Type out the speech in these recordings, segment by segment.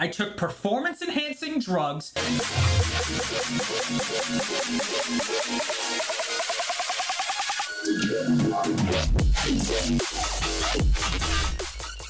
I took performance-enhancing drugs.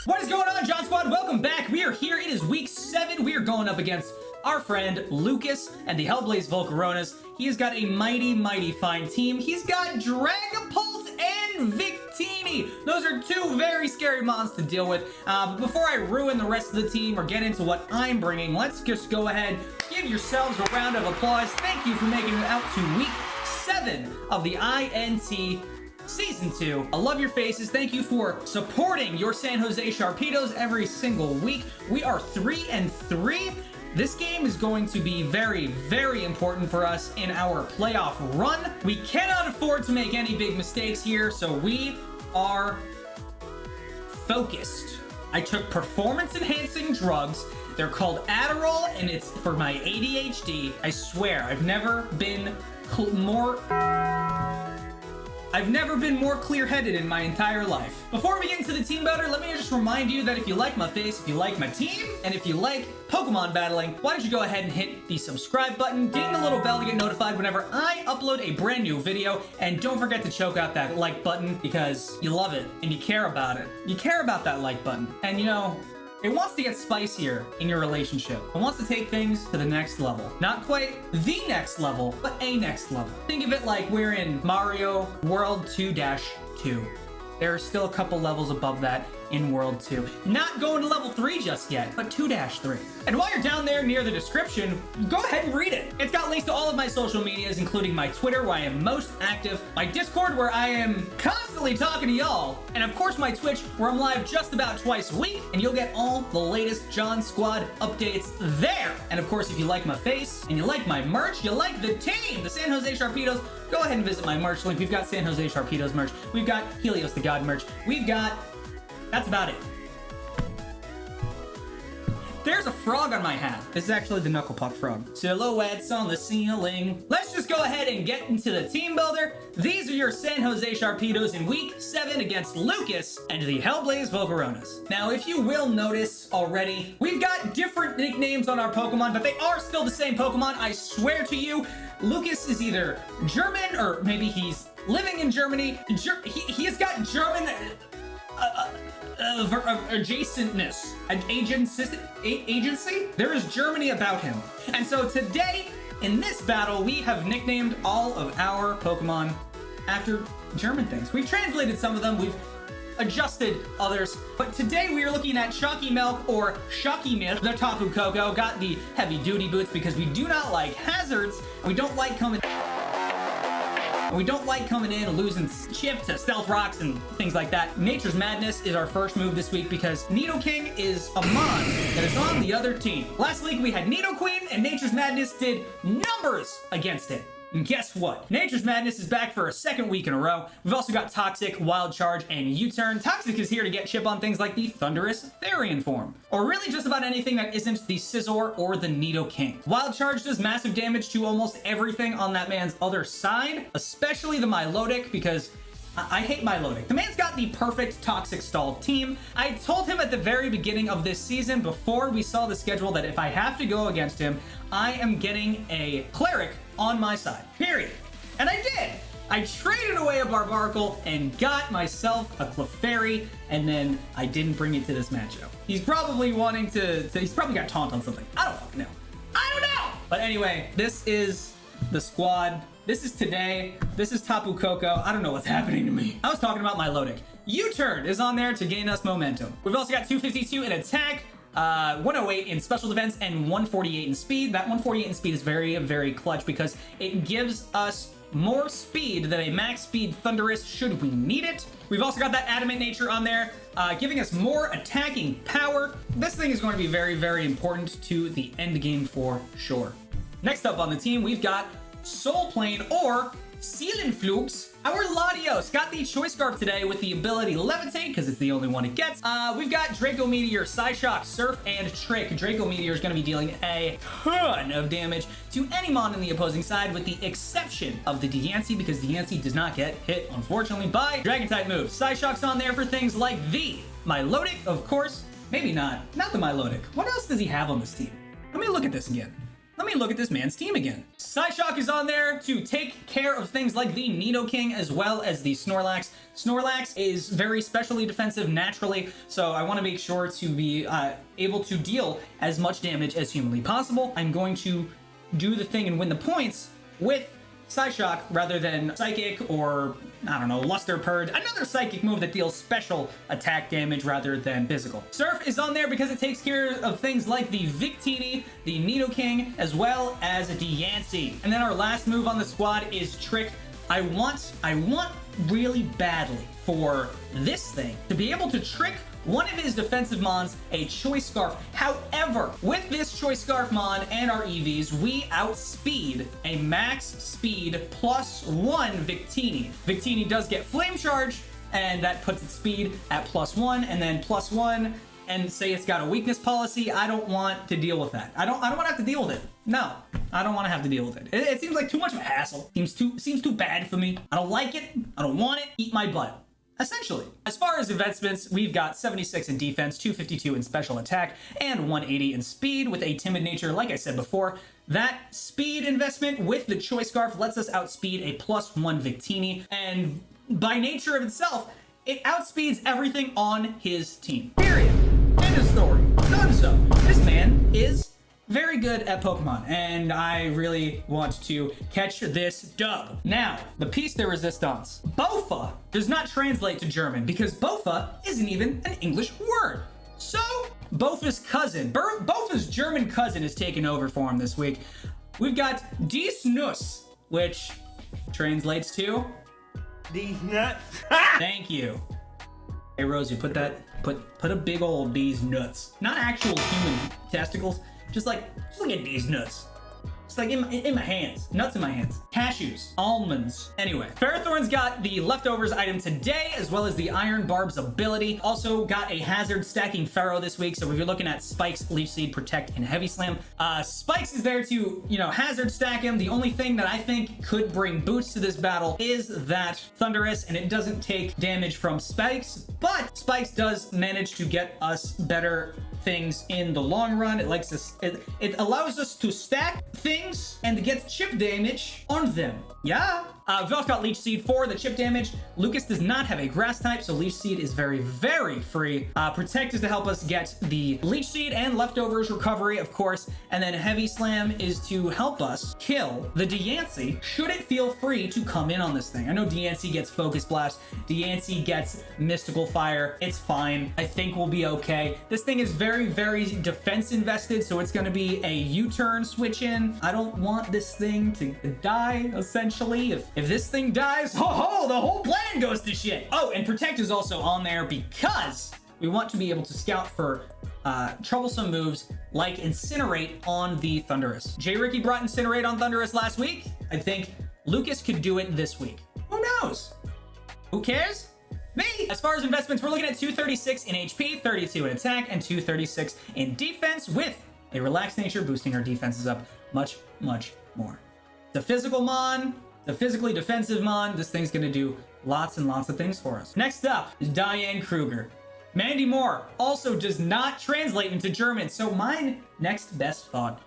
What is going on, John Squad? Welcome back. We are here. It is week 7. We are going up against our friend Lukas and the Hellblaze Volcaronas. He has got a mighty, mighty fine team. He's got Dragapult and Victini. Those are two very scary mons to deal with. But before I ruin the rest of the team or get into what I'm bringing, let's just go ahead, give yourselves a round of applause. Thank you for making it out to week 7 of the INT Season 2. I love your faces. Thank you for supporting your San Jose Sharpedos every single week. We are 3-3. This game is going to be very, very important for us in our playoff run. We cannot afford to make any big mistakes here, so we are focused. I took performance-enhancing drugs. They're called Adderall, and it's for my ADHD. I swear, I've never been more clear-headed in my entire life. Before we get into the team builder, let me just remind you that if you like my face, if you like my team, and if you like Pokemon battling, why don't you go ahead and hit the subscribe button, ding the little bell to get notified whenever I upload a brand new video, and don't forget to choke out that like button because you love it and you care about it. You care about that like button. And you know, it wants to get spicier in your relationship. It wants to take things to the next level. Not quite the next level, but a next level. Think of it like we're in Mario World 2-2. There are still a couple levels above that in World 2. Not going to level 3 just yet, but 2-3. And while you're down there near the description, go ahead and read it. It's got links to all of my social medias, including my Twitter, where I am most active, my Discord, where I am constantly talking to y'all, and of course my Twitch, where I'm live just about twice a week, and you'll get all the latest John Squad updates there. And of course, if you like my face, and you like my merch, you like the team, the San Jose Sharpedos, go ahead and visit my merch link. We've got San Jose Sharpedos merch. We've got Helios the God merch. We've got... That's about it. There's a frog on my hat. This is actually the Knucklepuck frog. Silhouettes on the ceiling. Let's just go ahead and get into the team builder. These are your San Jose Sharpedos in week 7 against Lukas and the Hellblaze Volcaronas. Now, if you will notice already, we've got different nicknames on our Pokemon, but they are still the same Pokemon. I swear to you, Lukas is either German or maybe he's living in Germany. He has got German... adjacentness, agency. There is Germany about him. And so today, in this battle, we have nicknamed all of our Pokemon after German things. We've translated some of them, we've adjusted others, but today we are looking at Shocky Milk or Shocky Milk. The Tapu Koko got the heavy duty boots because we do not like hazards, and we don't like coming in and losing chip to stealth rocks and things like that. Nature's Madness is our first move this week because Nidoking is a mon that is on the other team. Last week we had Nidoqueen and Nature's Madness did numbers against it. And guess what? Nature's Madness is back for a second week in a row. We've also got Toxic, Wild Charge, and U-Turn. Toxic is here to get chip on things like the Thunderous Therian form, or really just about anything that isn't the Scizor or the Nidoking. Wild Charge does massive damage to almost everything on that man's other side, especially the Milotic, because I hate Milotic. The man's got the perfect Toxic stalled team. I told him at the very beginning of this season, before we saw the schedule, that if I have to go against him, I am getting a Cleric on my side, period. And I did. I traded away a Barbaracle and got myself a Clefairy, and then I didn't bring it to this matchup. He's probably wanting to he's probably got Taunt on something. I don't fucking know. I don't know! But anyway, this is the squad. This is today. This is Tapu Koko. I don't know what's happening to me. I was talking about Milotic. U-Turn is on there to gain us momentum. We've also got 252 in attack, 108 in special defense, and 148 in speed. That 148 in speed is very, very clutch because it gives us more speed than a max speed Thunderous should we need it. We've also got that Adamant Nature on there, giving us more attacking power. This thing is going to be very, very important to the end game for sure. Next up on the team, we've got Soul Plane or Seelenflux. Our Latios got the Choice Scarf today with the ability Levitate, because it's the only one it gets. We've got Draco Meteor, Psyshock, Surf, and Trick. Draco Meteor is going to be dealing a ton of damage to any mon in the opposing side, with the exception of the Diancie, because Diancie does not get hit, unfortunately, by Dragon-type moves. Psyshock's on there for things like the Milotic, of course. Maybe not. Not the Milotic. What else does he have on this team? Let me look at this again. Let me look at this man's team again. Psyshock is on there to take care of things like the Nidoking as well as the Snorlax. Snorlax is very specially defensive naturally, so I want to make sure to be able to deal as much damage as humanly possible. I'm going to do the thing and win the points with Psyshock rather than Psychic or, I don't know, Luster Purge. Another Psychic move that deals special attack damage rather than physical. Surf is on there because it takes care of things like the Victini, the Nidoking, as well as Diancie. And then our last move on the squad is Trick. I want really badly for this thing to be able to trick one of his defensive mons, a Choice Scarf. However, with this Choice Scarf mon and our EVs, we outspeed a max speed +1 Victini. Victini does get Flame Charge, and that puts its speed at +1, and then +1, and say it's got a weakness policy. I don't want to deal with that. I don't want to have to deal with it. No, I don't want to have to deal with it. It seems like too much of a hassle. Seems too bad for me. I don't like it. I don't want it. Eat my butt. Essentially. As far as investments, we've got 76 in defense, 252 in special attack, and 180 in speed with a timid nature. Like I said before, that speed investment with the Choice Scarf lets us outspeed a +1 Victini, and by nature of itself, it outspeeds everything on his team. Period. End of story. Done so. This man is very good at Pokemon, and I really want to catch this dub. Now, the piece de resistance. Bofa does not translate to German because Bofa isn't even an English word. So, Bofa's cousin, Bofa's German cousin is taking over for him this week. We've got Dies Nuss, which translates to... These nuts. Thank you. Hey, Rosie, put a big old Dies Nuts. Not actual human testicles. Just look at these nuts. It's like in my hands. Nuts in my hands. Cashews. Almonds. Anyway, Ferrothorn's got the leftovers item today, as well as the Iron Barb's ability. Also got a hazard stacking Pharaoh this week. So if you're looking at Spikes, Leech Seed, Protect, and Heavy Slam, Spikes is there to, hazard stack him. The only thing that I think could bring boots to this battle is that Thunderous, and it doesn't take damage from Spikes, but Spikes does manage to get us better things in the long run. It allows us to stack things and get chip damage on them. Yeah. We've also got Leech Seed for the chip damage. Lukas does not have a grass type, so Leech Seed is very, very free. Protect is to help us get the Leech Seed and leftovers recovery, of course. And then Heavy Slam is to help us kill the Diancie, should it feel free to come in on this thing. I know Diancie gets Focus Blast. Diancie gets Mystical Fire. It's fine. I think we'll be okay. This thing is very, very defense invested, so it's going to be a U-turn switch in. I don't want this thing to die, essentially. If this thing dies, the whole plan goes to shit. Oh, and Protect is also on there because we want to be able to scout for troublesome moves like Incinerate on the Thunderous. J. Ricky brought Incinerate on Thunderous last week. I think Lukas could do it this week. Who knows? Who cares? Me! As far as investments, we're looking at 236 in HP, 32 in attack, and 236 in defense with a relaxed nature, boosting our defenses up much, much more. The physical mon, the physically defensive mon, this thing's gonna do lots and lots of things for us. Next up is Diane Kruger. Mandy Moore also does not translate into German, so my next best thought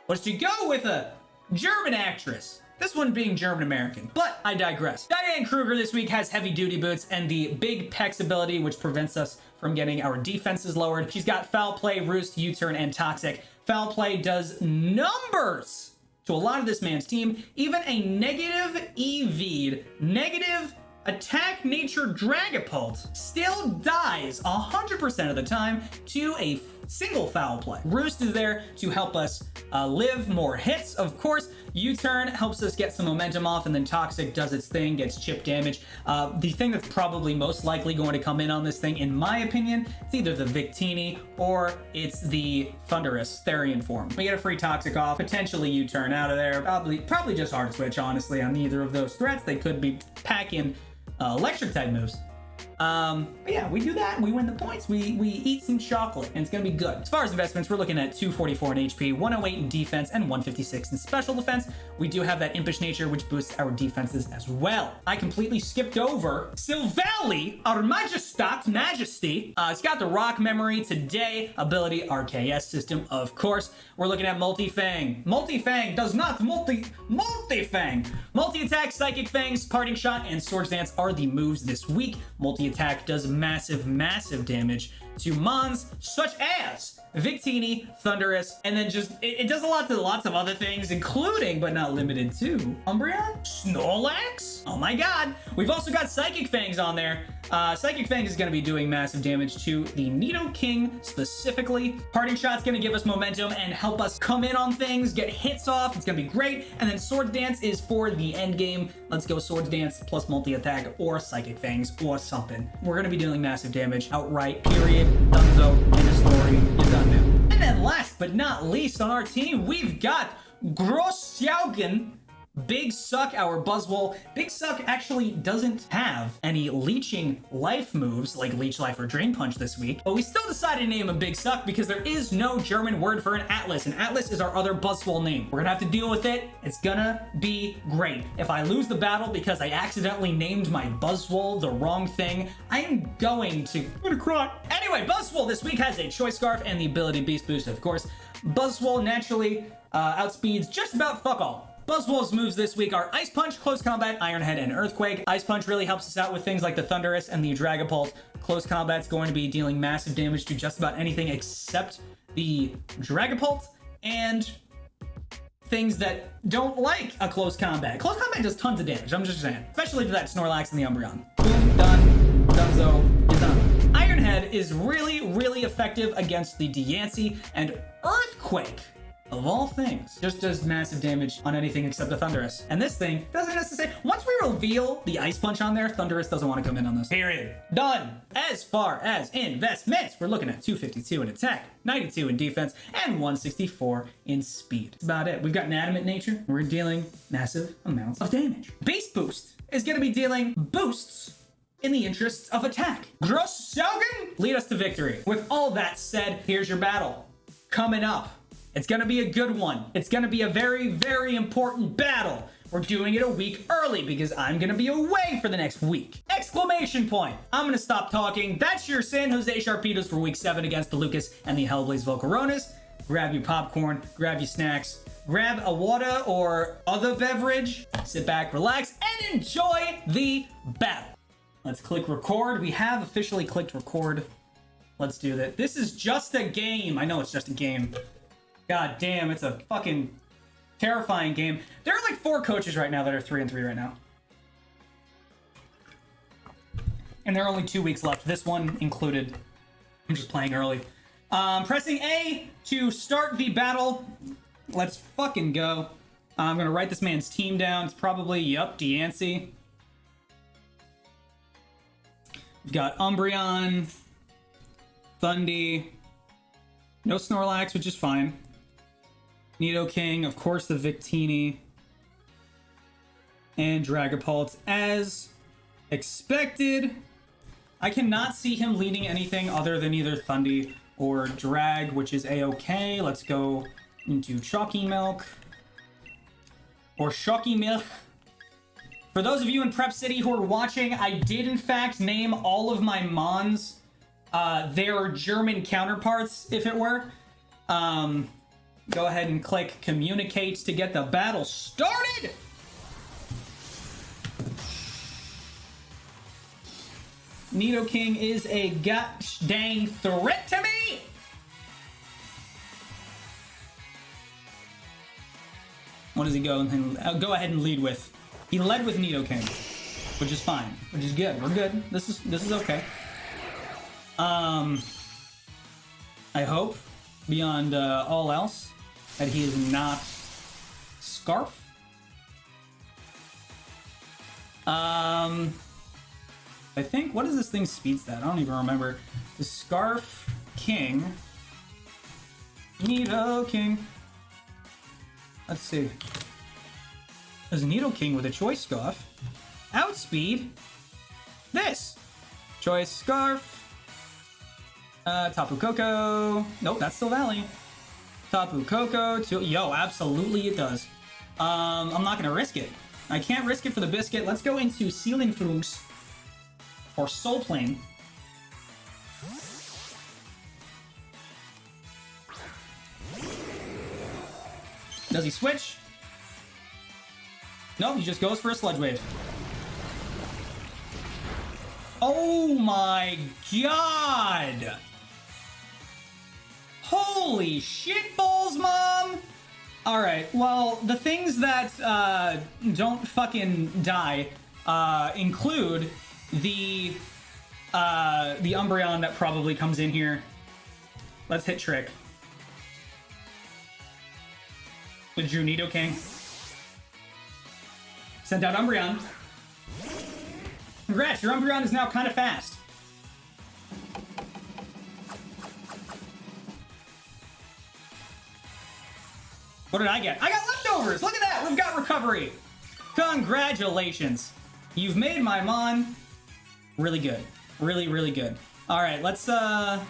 was to go with a German actress. This one being German-American, but I digress. Diane Kruger this week has heavy duty boots and the big Pex ability, which prevents us from getting our defenses lowered. She's got Foul Play, Roost, U-Turn, and Toxic. Foul Play does numbers to a lot of this man's team. Even a negative EV'd, negative attack nature Dragapult still dies 100% of the time to a single Foul Play. Roost is there to help us live more hits, of course. U-Turn helps us get some momentum off, and then Toxic does its thing, gets chip damage. The thing that's probably most likely going to come in on this thing, in my opinion, it's either the Victini or it's the Thunderous Therian form. We get a free Toxic off, potentially U-Turn out of there. Probably just hard switch, honestly, on neither of those threats. They could be packing electric type moves. But yeah, we do that, we win the points, we eat some chocolate, and it's gonna be good. As far as investments, we're looking at 244 in HP, 108 in defense, and 156 in special defense. We do have that impish nature, which boosts our defenses as well. I completely skipped over Silvally, our Majesty. It's got the rock memory today, ability RKS system, of course. We're looking at multi-fang. Multi-fang does not multi-fang. Multi-attack, psychic fangs, parting shot, and swords dance are the moves this week. Multi-attack does massive damage to mons such as Victini, Thunderous, and then just it does a lot to lots of other things, including but not limited to Umbreon, Snorlax. Oh my god. We've also got Psychic Fangs on there. Psychic Fangs is going to be doing massive damage to the Nidoking specifically. Parting Shot's going to give us momentum and help us come in on things, get hits off. It's going to be great. And then Swords Dance is for the end game. Let's go Swords Dance plus multi-attack or Psychic Fangs or something. We're going to be dealing massive damage outright, period. Dunzo, end of story. You're done now. And then last but not least on our team, we've got Xion. Big Suck, our Buzzwole. Big Suck actually doesn't have any leeching life moves like Leech Life or Drain Punch this week, but we still decided to name him Big Suck because there is no German word for an Atlas, and Atlas is our other Buzzwole name. We're gonna have to deal with it. It's gonna be great. If I lose the battle because I accidentally named my Buzzwole the wrong thing, I'm gonna cry. Anyway, Buzzwole this week has a Choice Scarf and the ability Beast Boost, of course. Buzzwole naturally outspeeds just about fuck all. Buzzwole's moves this week are Ice Punch, Close Combat, Iron Head, and Earthquake. Ice Punch really helps us out with things like the Thunderous and the Dragapult. Close Combat's going to be dealing massive damage to just about anything except the Dragapult and things that don't like a Close Combat. Close Combat does tons of damage, I'm just saying. Especially to that Snorlax and the Umbreon. Boom, done, donezo, you're done. Iron Head is really effective against the Diancie, and Earthquake, of all things, just does massive damage on anything except the Thunderous. And this thing doesn't necessarily... Once we reveal the Ice Punch on there, Thunderous doesn't want to come in on this. Period. Done. As far as investments, we're looking at 252 in attack, 92 in defense, and 164 in speed. That's about it. We've got an adamant nature. We're dealing massive amounts of damage. Beast Boost is going to be dealing boosts in the interests of attack. Grossaugen, lead us to victory. With all that said, here's your battle. Coming up. It's gonna be a good one. It's gonna be a very important battle. We're doing it a week early because I'm gonna be away for the next week. Exclamation point. I'm gonna stop talking. That's your San Jose Sharpedos for week 7 against the Lukas and the Hellblaze Volcaronas. Grab your popcorn, grab your snacks, grab a water or other beverage, sit back, relax, and enjoy the battle. Let's click record. We have officially clicked record. Let's do that. This is just a game. I know it's just a game. God damn, it's a fucking terrifying game. There are like 4 coaches right now that are 3-3 right now. And there are only 2 weeks left, this one included. I'm just playing early. Pressing A to start the battle. Let's fucking go. I'm gonna write this man's team down. It's probably, yup, Diancie. We've got Umbreon, Thundy, no Snorlax, which is fine. Nidoking, of course, the Victini, and Dragapult as expected. I cannot see him leading anything other than either Thundy or Drag, which is a-okay. Let's go into Chalky Milk or Shocky Milk. For those of you in Prep City who are watching, I did in fact name all of my Mons their German counterparts, if it were. Go ahead and click communicate to get the battle started. Nidoking is a gosh dang threat to me. What does he go ahead and lead with? He led with Nidoking, which is fine, which is good. We're good. This is okay. I hope beyond all else that he is not Scarf. I think, what is this thing speed stat? I don't even remember. The Scarf King. Nidoking. Let's see. There's Nidoking with a Choice Scarf. Outspeed. This. Choice Scarf. Tapu Koko. Nope, that's still Valley. Tapu Koko. Yo, absolutely it does. I'm not gonna risk it. I can't risk it for the biscuit. Let's go into Ceiling Fruits or Soul Plane. Does he switch? Nope, he just goes for a Sludge Wave. Oh my god! Holy shit balls, Mom! Alright, well, the things that don't fucking die include the Umbreon that probably comes in here. Let's hit Trick. With Drew Nidoking. Sent out Umbreon. Congrats, your Umbreon is now kind of fast. What did I get? I got leftovers! Look at that! We've got recovery! Congratulations! You've made my Mon really good. Really, really good. Alright, let's go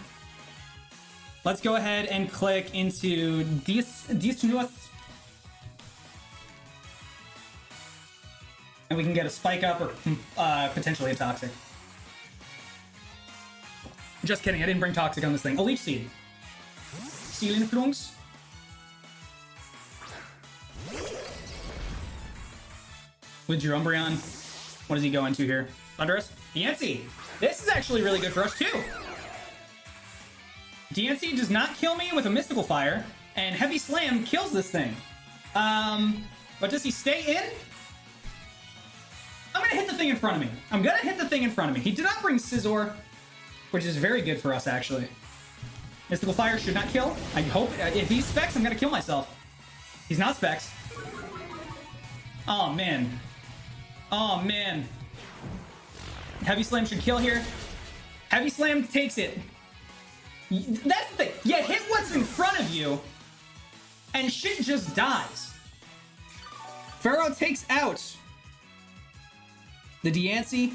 ahead and click into Dasgust. And we can get a Spike Up or potentially a Toxic. Just kidding, I didn't bring Toxic on this thing. A Leech Seed. Seal Influence. With your Umbreon. What does he go into here? Thunderous? DNC! This is actually really good for us too! DNC does not kill me with a Mystical Fire, and Heavy Slam kills this thing. But does he stay in? I'm gonna hit the thing in front of me. He did not bring Scizor, which is very good for us, actually. Mystical Fire should not kill. I hope. If he's Specs, I'm gonna kill myself. He's not Specs. Oh, man. Oh, man. Heavy Slam should kill here. Heavy Slam takes it. That's the thing. You hit what's in front of you, and shit just dies. Pharaoh takes out the Diancie.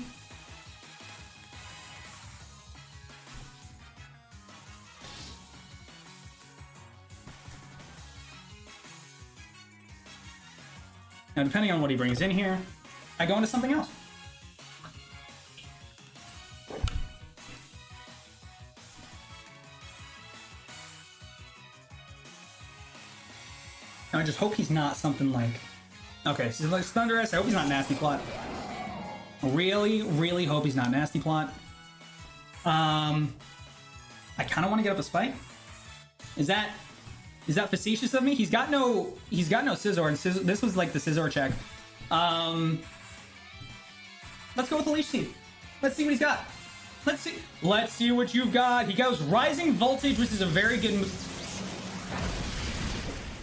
Now, depending on what he brings in here, I go into something else. Now, I just hope he's not something like... Okay, so like Thunderous. I hope he's not Nasty Plot. Really, really hope he's not Nasty Plot. I kind of want to get up a Spike. Is that facetious of me? He's got no Scizor, and this was like the Scizor check. Let's go with the Leech Seed. Let's see what he's got. Let's see what you've got. He goes Rising Voltage, which is a very good move.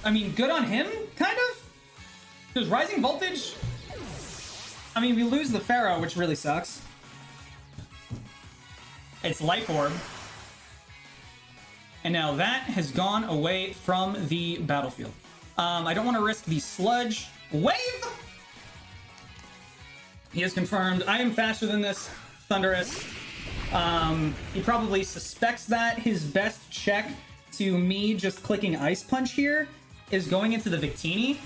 I mean, good on him, kind of. Because Rising Voltage, I mean, we lose the Pharaoh, which really sucks. It's Life Orb. And now that has gone away from the battlefield. I don't want to risk the Sludge Wave. He has confirmed, I am faster than this, Thunderous. He probably suspects that his best check to me just clicking Ice Punch here is going into the Victini.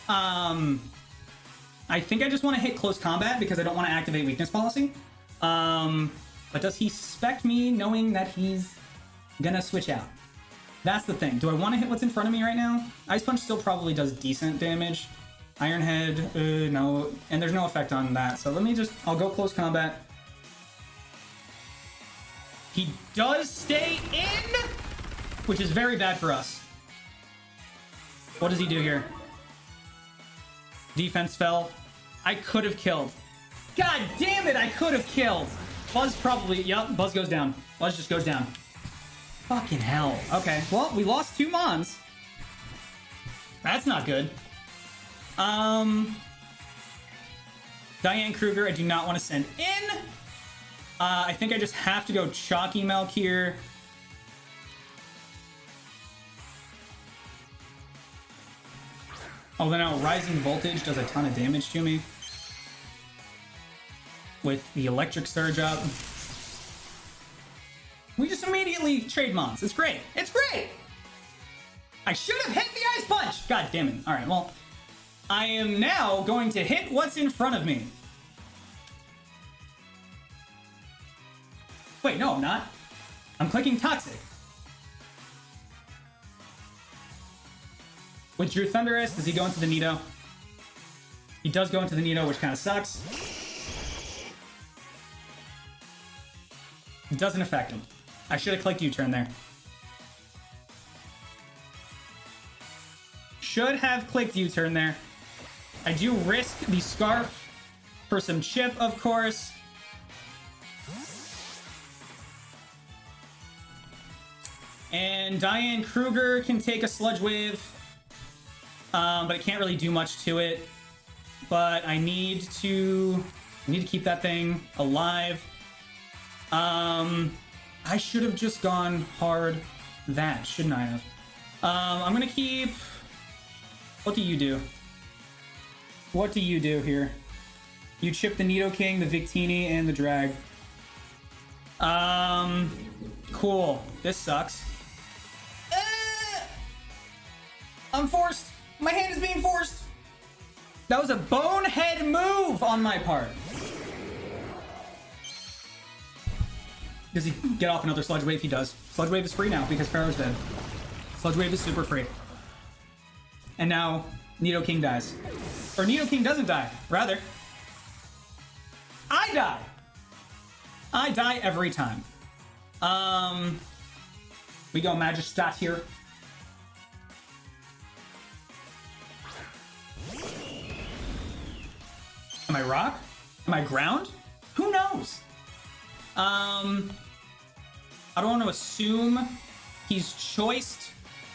I think I just want to hit Close Combat because I don't want to activate Weakness Policy. But does he suspect me knowing that he's gonna switch out? That's the thing. Do I want to hit what's in front of me right now? Ice Punch still probably does decent damage. Iron Head, no. And there's no effect on that. So I'll go Close Combat. He does stay in, which is very bad for us. What does he do here? Defense fell. I could have killed. God damn it, I could have killed. Buzz probably, yep, Buzz goes down. Buzz just goes down. Fucking hell. Okay, well, we lost 2 Mons. That's not good. Diane Kruger, I do not want to send in. I think I just have to go Chalky Milk here. Oh, then now Rising Voltage does a ton of damage to me. With the Electric Surge up. finally trade mons. It's great. It's great. I should have hit the ice punch. God damn it. All right, well, I am now going to hit what's in front of me. Wait, no, I'm not. I'm clicking Toxic. With Drew Thunderous, does he go into the Nido? He does go into the Nido, which kind of sucks. It doesn't affect him. I should have clicked U-turn there. Should have clicked U-turn there. I do risk the Scarf for some chip, of course. And Diane Kruger can take a Sludge Wave. But it can't really do much to it. But I need to keep that thing alive. I should have just gone hard that, shouldn't I have? I'm gonna keep... What do you do? What do you do here? You chip the Nidoking, the Victini, and the Drag. Cool. This sucks. I'm forced. My hand is being forced. That was a bonehead move on my part. Does he get off another Sludge Wave? He does. Sludge Wave is free now because Pharaoh's dead. Sludge Wave is super free. And now Nidoking dies. Or Nidoking doesn't die. Rather, I die. I die every time. We go Magistat here. Am I rock? Am I ground? Who knows? I don't want to assume he's choiced.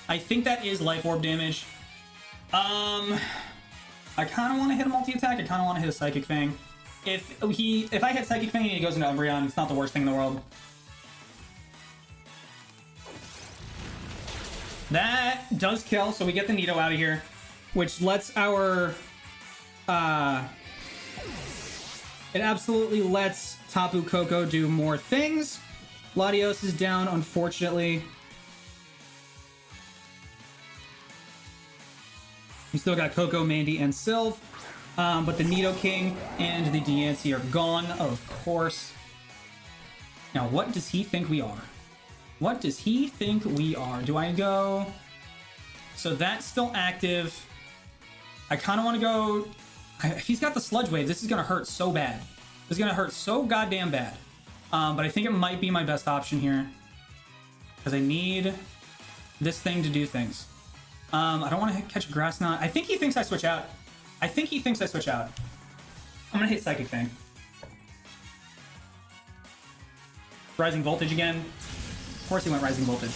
I think that is Life Orb damage. I kind of want to hit a multi-attack. I kind of want to hit a Psychic Fang. If I hit Psychic Fang and he goes into Umbreon, it's not the worst thing in the world. That does kill, so we get the Nido out of here, which lets our... It absolutely lets Tapu Koko do more things. Latios is down, unfortunately. We still got Koko, Mandy, and Sylve. But the Nidoking and the Diancie are gone, of course. Now, what does he think we are? What does he think we are? Do I go... So that's still active. I kind of want to go... If he's got the Sludge Wave, this is going to hurt so bad. This is going to hurt so goddamn bad. But I think it might be my best option here. Because I need this thing to do things. I don't want to catch a Grass Knot. I think he thinks I switch out. I'm going to hit Psychic Fang. Rising Voltage again. Of course he went Rising Voltage.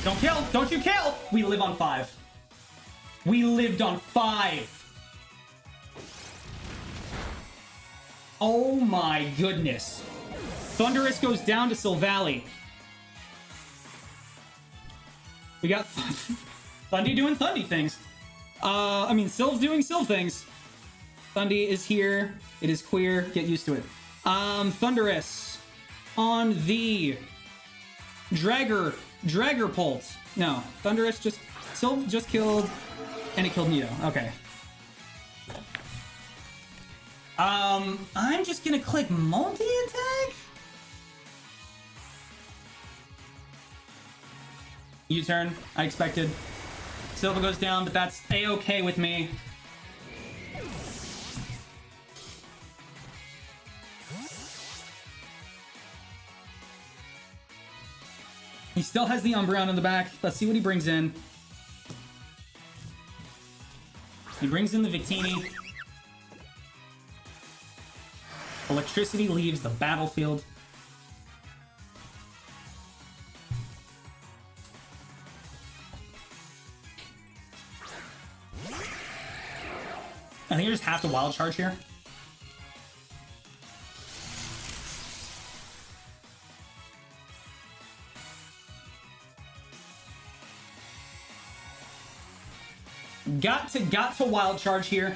Don't kill! Don't you kill! We live on 5. We lived on 5! Oh my goodness. Thunderous goes down to Silvally. We got Thundy doing Thundy things. Sylve's doing Sylve things. Thundy is here. It is queer. Get used to it. Thunderous on the Dragapult. No, Thunderous Sylve just killed, and it killed Nido. Okay. I'm just gonna click multi-attack? U-turn, I expected. Silva goes down, but that's a-okay with me. He still has the Umbreon in the back. Let's see what he brings in. He brings in the Victini. Electricity leaves the battlefield. I think I just have to wild charge here. Got to wild charge here.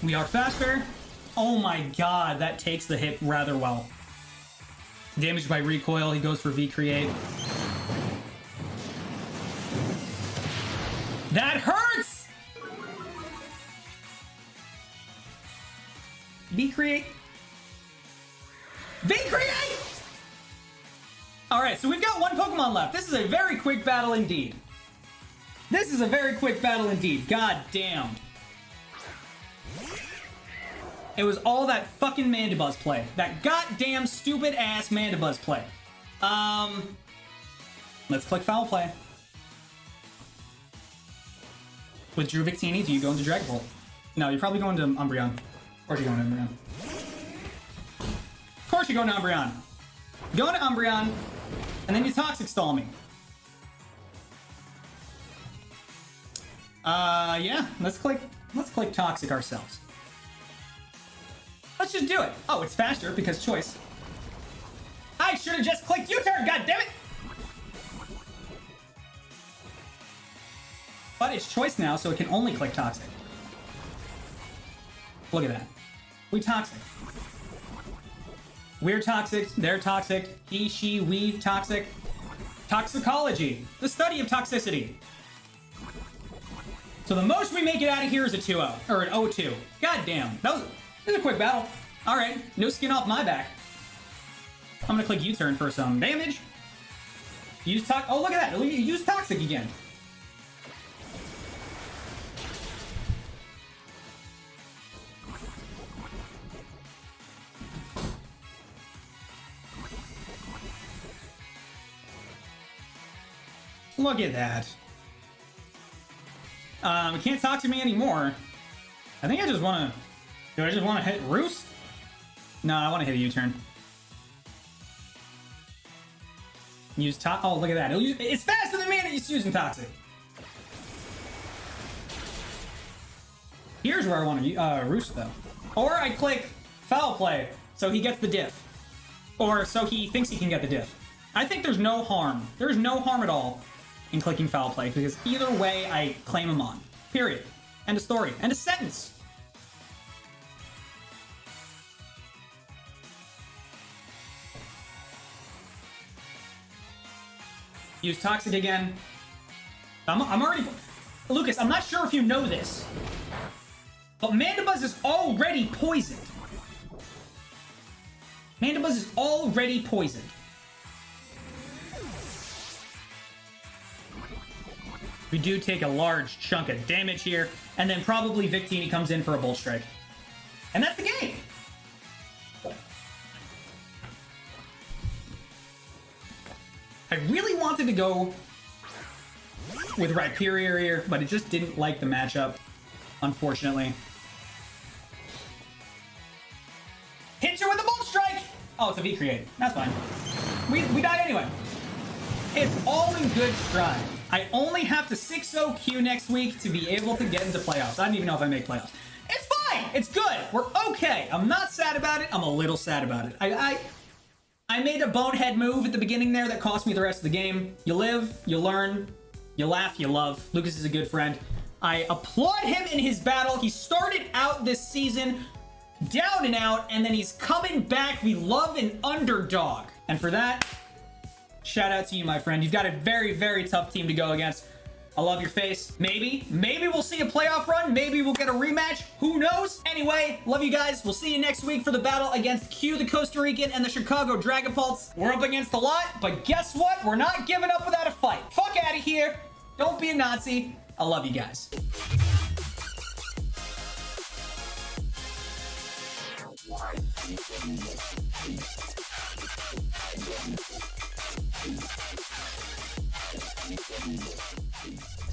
We are faster. Oh my god, that takes the hit rather well. Damaged by recoil, he goes for V-Create. That hurts! V-Create. V-Create! Alright, so we've got one Pokemon left. This is a very quick battle indeed. This is a very quick battle indeed. God damn. It was all that fucking Mandibuzz play. That goddamn stupid ass Mandibuzz play. Let's click Foul Play. With Drew Victini, do you go into Dragon Bolt? No, you're probably going to Umbreon. Of course you're going to Umbreon. Of course you're going to Umbreon. Go to Umbreon, and then you Toxic Stall me. Yeah, let's click Toxic ourselves. Let's just do it. Oh, it's faster because choice. I should have just clicked U-turn, goddammit! But it's choice now, so it can only click Toxic. Look at that. We Toxic. We're toxic, they're toxic, he, she, we toxic. Toxicology, the study of toxicity. So the most we make it out of here is a 2-0, or an 0-2. God damn, that was a quick battle. All right, no skin off my back. I'm gonna click U-turn for some damage. Use oh, look at that, use Toxic again. Look at that. It can't talk to me anymore. I think I just want to... Do I just want to hit Roost? No, I want to hit a U-turn. Use top. Oh, look at that. It's faster than me and it's using Toxic. Here's where I want to Roost, though. Or I click Foul Play, so he gets the diff. Or so he thinks he can get the diff. I think there's no harm. There's no harm at all in clicking Foul Play, because either way, I claim him on. Period. End of story. End of sentence. Use Toxic again. I'm already... Lukas, I'm not sure if you know this, but Mandibuzz is already poisoned. Mandibuzz is already poisoned. We do take a large chunk of damage here, and then probably Victini comes in for a Bull Strike. And that's the game! I really wanted to go with Rhyperior here, but it just didn't like the matchup, unfortunately. Hit you with a Bull Strike! Oh, it's a V-Create. That's fine. We die anyway. It's all in good stride. I only have to 6-0 Q next week to be able to get into playoffs. I don't even know if I make playoffs. It's fine. It's good. We're okay. I'm not sad about it. I'm a little sad about it. I made a bonehead move at the beginning there that cost me the rest of the game. You live, you learn, you laugh, you love. Lukas is a good friend. I applaud him in his battle. He started out this season down and out, and then he's coming back. We love an underdog. And for that, shout out to you, my friend. You've got a very, very tough team to go against. I love your face. Maybe we'll see a playoff run. Maybe we'll get a rematch. Who knows? Anyway, love you guys. We'll see you next week for the battle against Q, the Costa Rican, and the Chicago Dragapults. We're up against a lot, but guess what? We're not giving up without a fight. Fuck out of here. Don't be a Nazi. I love you guys. Peace.